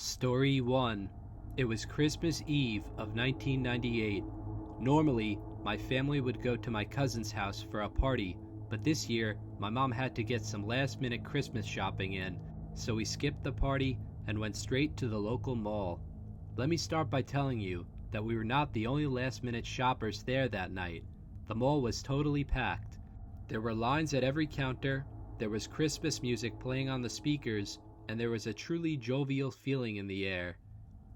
Story 1. It was Christmas Eve of 1998. Normally, my family would go to my cousin's house for a party, but this year, my mom had to get some last-minute Christmas shopping in, so we skipped the party and went straight to the local mall. Let me start by telling you that we were not the only last-minute shoppers there that night. The mall was totally packed. There were lines at every counter, there was Christmas music playing on the speakers, and there was a truly jovial feeling in the air.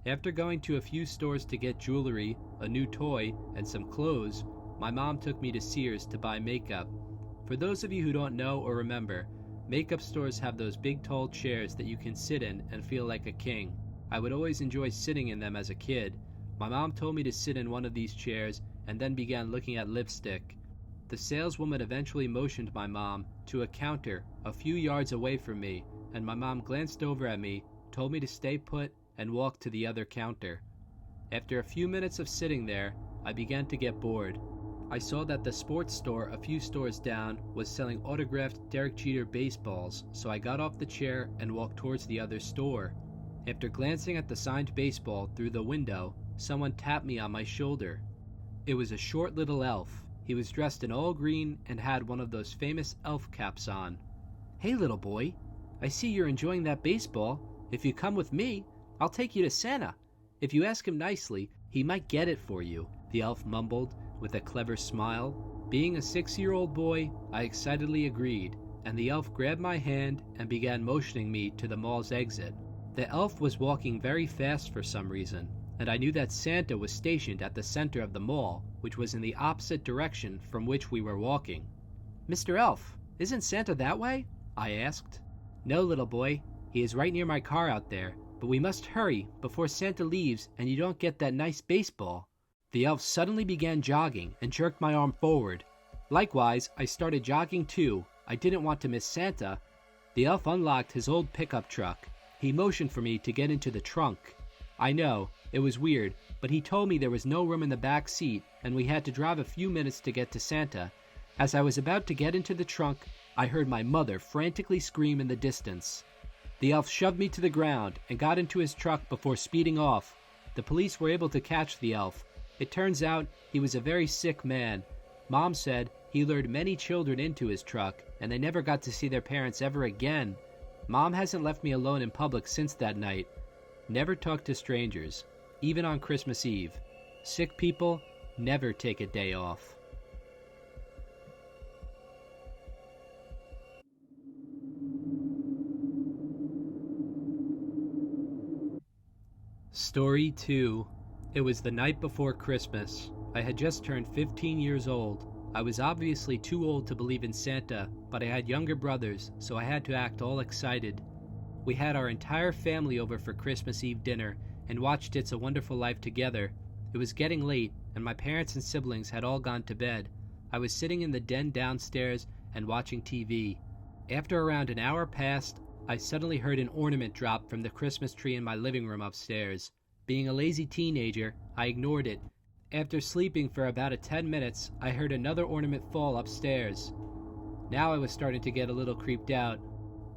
After going to a few stores to get jewelry, a new toy, and some clothes, my mom took me to Sears to buy makeup. For those of you who don't know or remember, makeup stores have those big tall chairs that you can sit in and feel like a king. I would always enjoy sitting in them as a kid. My mom told me to sit in one of these chairs and then began looking at lipstick. The saleswoman eventually motioned my mom to a counter a few yards away from me, and my mom glanced over at me, told me to stay put, and walked to the other counter. After a few minutes of sitting there, I began to get bored. I saw that the sports store a few stores down was selling autographed Derek Jeter baseballs, so I got off the chair and walked towards the other store. After glancing at the signed baseball through the window, someone tapped me on my shoulder. It was a short little elf. He was dressed in all green and had one of those famous elf caps on. "Hey, little boy, I see you're enjoying that baseball. If you come with me, I'll take you to Santa. If you ask him nicely, he might get it for you," the elf mumbled with a clever smile. Being a 6-year-old boy, I excitedly agreed, and the elf grabbed my hand and began motioning me to the mall's exit. The elf was walking very fast for some reason, and I knew that Santa was stationed at the center of the mall, which was in the opposite direction from which we were walking. "Mr. Elf, isn't Santa that way?" I asked. "No, little boy, he is right near my car out there, but we must hurry before Santa leaves and you don't get that nice baseball." The elf suddenly began jogging and jerked my arm forward. Likewise, I started jogging too. I didn't want to miss Santa. The elf unlocked his old pickup truck. He motioned for me to get into the trunk. I know, it was weird, but he told me there was no room in the back seat and we had to drive a few minutes to get to Santa. As I was about to get into the trunk, I heard my mother frantically scream in the distance. The elf shoved me to the ground and got into his truck before speeding off. The police were able to catch the elf. It turns out he was a very sick man. Mom said he lured many children into his truck and they never got to see their parents ever again. Mom hasn't left me alone in public since that night. Never talk to strangers, even on Christmas Eve. Sick people never take a day off. Story 2. It was the night before Christmas. I had just turned 15 years old. I was obviously too old to believe in Santa, but I had younger brothers, so I had to act all excited. We had our entire family over for Christmas Eve dinner and watched It's a Wonderful Life together. It was getting late, and my parents and siblings had all gone to bed. I was sitting in the den downstairs and watching TV. After around an hour passed, I suddenly heard an ornament drop from the Christmas tree in my living room upstairs. Being a lazy teenager, I ignored it. After sleeping for about 10 minutes, I heard another ornament fall upstairs. Now I was starting to get a little creeped out.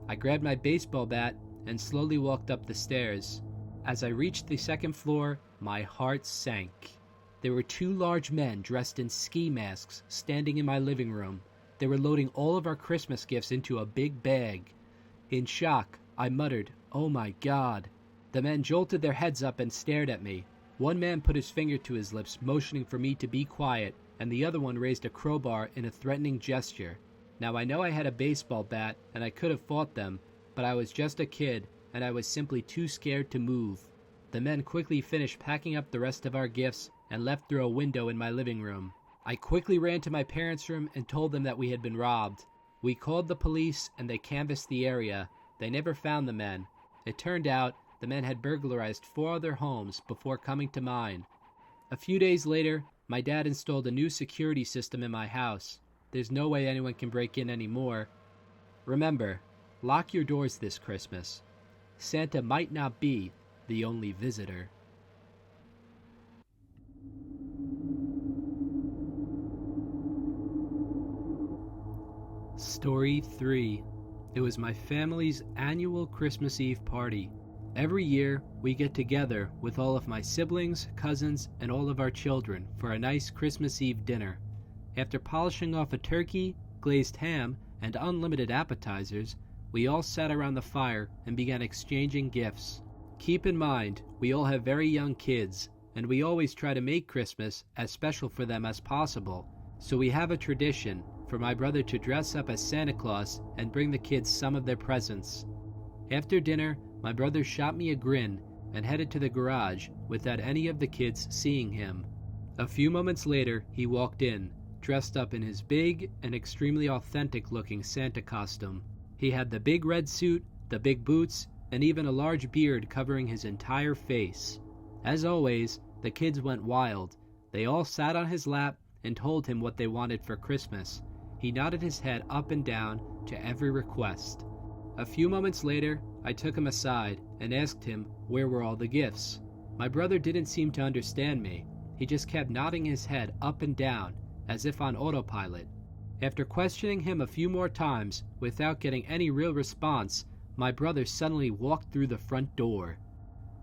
I grabbed my baseball bat and slowly walked up the stairs. As I reached the second floor, my heart sank. There were 2 large men dressed in ski masks standing in my living room. They were loading all of our Christmas gifts into a big bag. In shock, I muttered, "Oh my God." The men jolted their heads up and stared at me. One man put his finger to his lips, motioning for me to be quiet, and the other one raised a crowbar in a threatening gesture. Now I know I had a baseball bat, and I could have fought them, but I was just a kid, and I was simply too scared to move. The men quickly finished packing up the rest of our gifts and left through a window in my living room. I quickly ran to my parents' room and told them that we had been robbed. We called the police and they canvassed the area. They never found the men. It turned out the men had burglarized 4 other homes before coming to mine. A few days later, my dad installed a new security system in my house. There's no way anyone can break in anymore. Remember, lock your doors this Christmas. Santa might not be the only visitor. Story 3. It was my family's annual Christmas Eve party. Every year, we get together with all of my siblings, cousins, and all of our children for a nice Christmas Eve dinner. After polishing off a turkey, glazed ham, and unlimited appetizers, we all sat around the fire and began exchanging gifts. Keep in mind, we all have very young kids, and we always try to make Christmas as special for them as possible. So we have a tradition for my brother to dress up as Santa Claus and bring the kids some of their presents. After dinner, my brother shot me a grin and headed to the garage without any of the kids seeing him. A few moments later, he walked in, dressed up in his big and extremely authentic-looking Santa costume. He had the big red suit, the big boots, and even a large beard covering his entire face. As always, the kids went wild. They all sat on his lap and told him what they wanted for Christmas. He nodded his head up and down to every request. A few moments later, I took him aside and asked him where were all the gifts. My brother didn't seem to understand me. He just kept nodding his head up and down, as if on autopilot. After questioning him a few more times without getting any real response, my brother suddenly walked through the front door.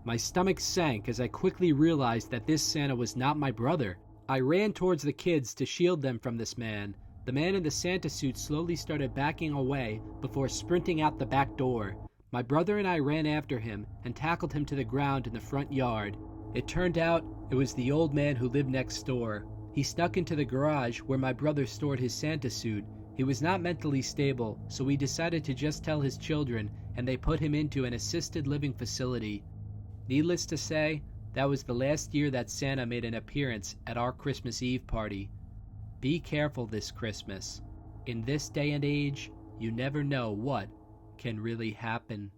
My stomach sank as I quickly realized that this Santa was not my brother. I ran towards the kids to shield them from this man. The man in the Santa suit slowly started backing away before sprinting out the back door. My brother and I ran after him and tackled him to the ground in the front yard. It turned out it was the old man who lived next door. He snuck into the garage where my brother stored his Santa suit. He was not mentally stable, so we decided to just tell his children, and they put him into an assisted living facility. Needless to say, that was the last year that Santa made an appearance at our Christmas Eve party. Be careful this Christmas. In this day and age, you never know what can really happen.